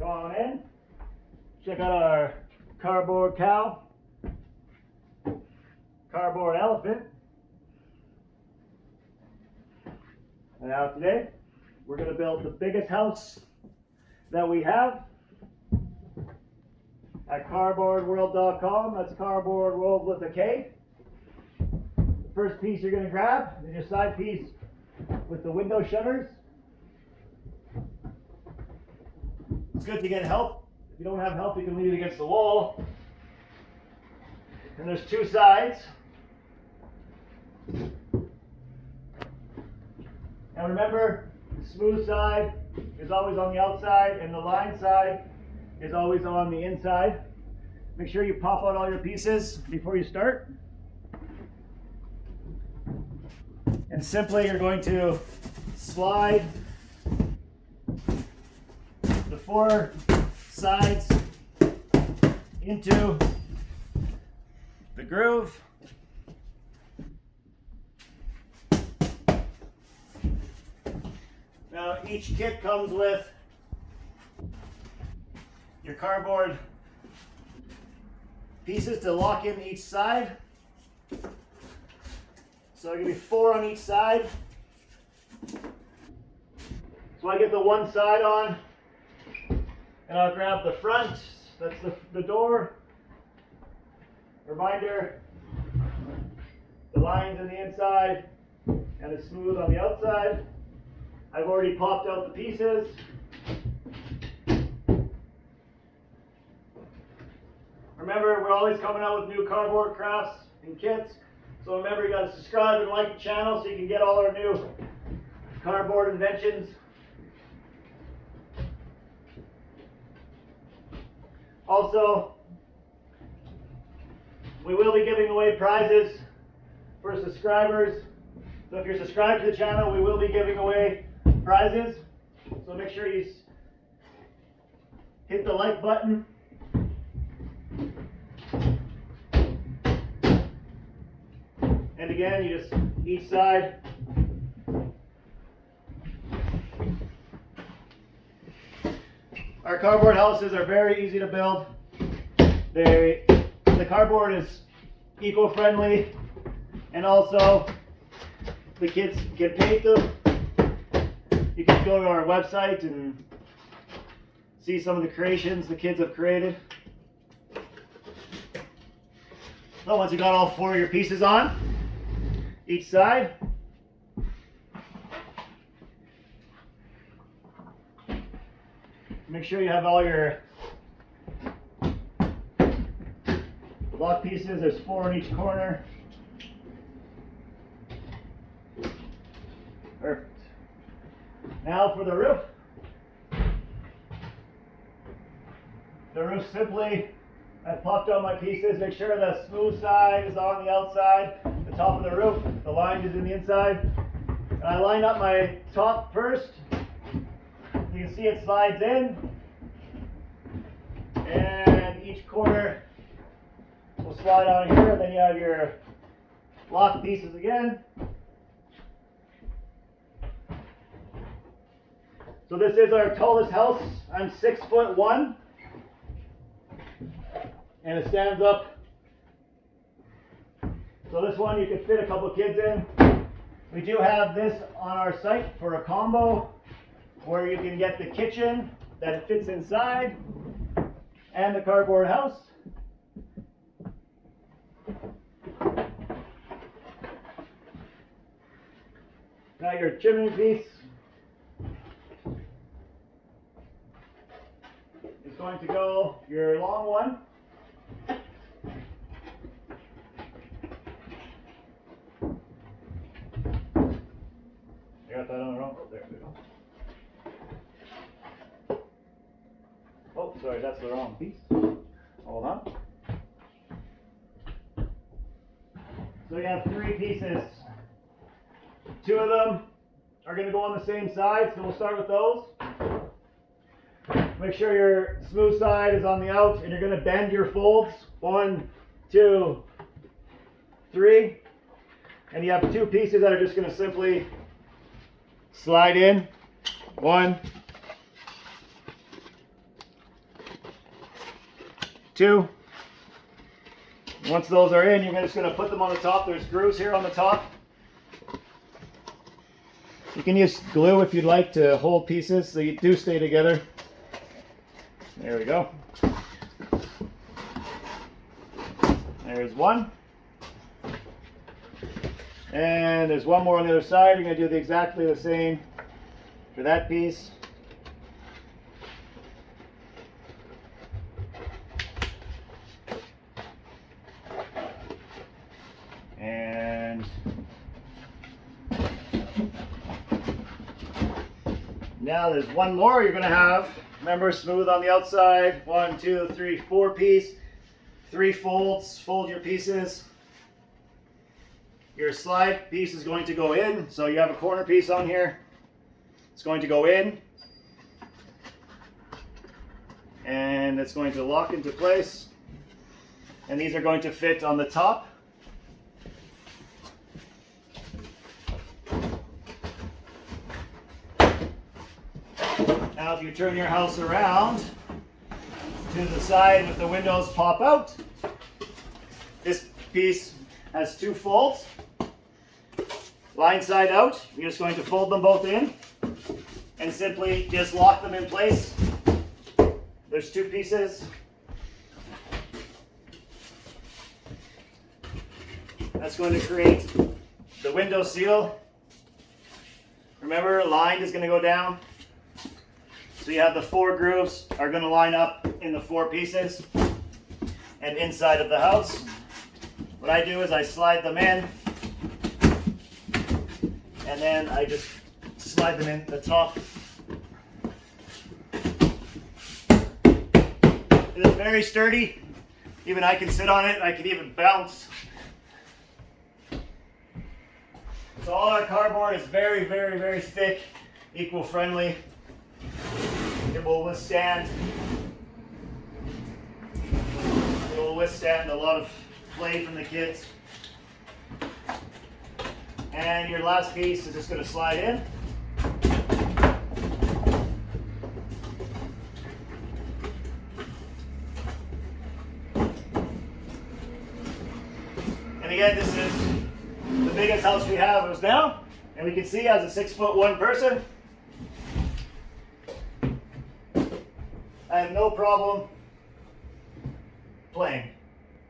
Come on in. Check out our cardboard cow, cardboard elephant. And now today, we're going to build the biggest house that we have at cardboardworld.com. That's cardboard world with a K. The first piece you're going to grab is your side piece with the window shutters. It's good to get help. If you don't have help, you can lean it against the wall. And there's two sides. Now remember, the smooth side is always on the outside and the line side is always on the inside. Make sure you pop out all your pieces before you start. And simply you're going to slide the four sides into the groove. Now each kit comes with your cardboard pieces to lock in each side. So there are going to be 4 on each side. So I get the one side on, and I'll grab the front. That's the door. Reminder, the lines on the inside and it's smooth on the outside. I've already popped out the pieces. Remember, we're always coming out with new cardboard crafts and kits. So remember, you got to subscribe and like the channel so you can get all our new cardboard inventions. Also, we will be giving away prizes for subscribers. So if you're subscribed to the channel, we will be giving away prizes. So make sure you hit the like button. And again, you just each side. Our cardboard houses are very easy to build. The cardboard is eco-friendly, and also the kids can paint them. You can go to our website and see some of the creations the kids have created. So once you got all 4 of your pieces on each side, make sure you have all your block pieces. There's 4 in each corner. Perfect. Now for the roof. The roof simply, I've popped out my pieces. Make sure the smooth side is on the outside, the top of the roof, the line is in the inside. And I line up my top first. You can see it slides in. And each corner will slide on here. Then you have your lock pieces again. So this is our tallest house. I'm 6'1", and it stands up. So this one you can fit a couple kids in. We do have this on our site for a combo where you can get the kitchen that fits inside and the cardboard house. Now your chimney piece is going to go your long one. I got that on the wrong. Oh, there we go. Oh, sorry, that's the wrong piece. Hold on. So you have 3 pieces. 2 of them are going to go on the same side, so we'll start with those. Make sure your smooth side is on the out, and you're going to bend your folds. 1, 2, 3. And you have 2 pieces that are just going to simply slide in. 1, 2. Once those are in, you're just going to put them on the top. There's grooves here on the top. You can use glue if you'd like to hold pieces so you do stay together. There we go. There's one. And there's one more on the other side. You're going to do exactly the same for that piece. And now there's one more you're going to have. Remember, smooth on the outside. 1, 2, 3, 4 piece. 3 folds. Fold your pieces. Your slide piece is going to go in. So you have a corner piece on here. It's going to go in. And it's going to lock into place. And these are going to fit on the top. Now if you turn your house around to the side with the windows pop out, this piece has 2 folds. Line side out, you're just going to fold them both in and simply just lock them in place. There's 2 pieces. That's going to create the window seal. Remember, line is going to go down. So you have the 4 grooves are going to line up in the 4 pieces and inside of the house. What I do is I slide them in and then I just slide them in the top. It is very sturdy. Even I can sit on it. I can even bounce. So all our cardboard is very, very, very thick, eco-friendly. It will withstand a lot of play from the kids. And your last piece is just going to slide in. And again, this is the biggest house we have is now. And we can see as a 6'1" person, I have no problem playing.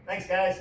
Thanks, guys.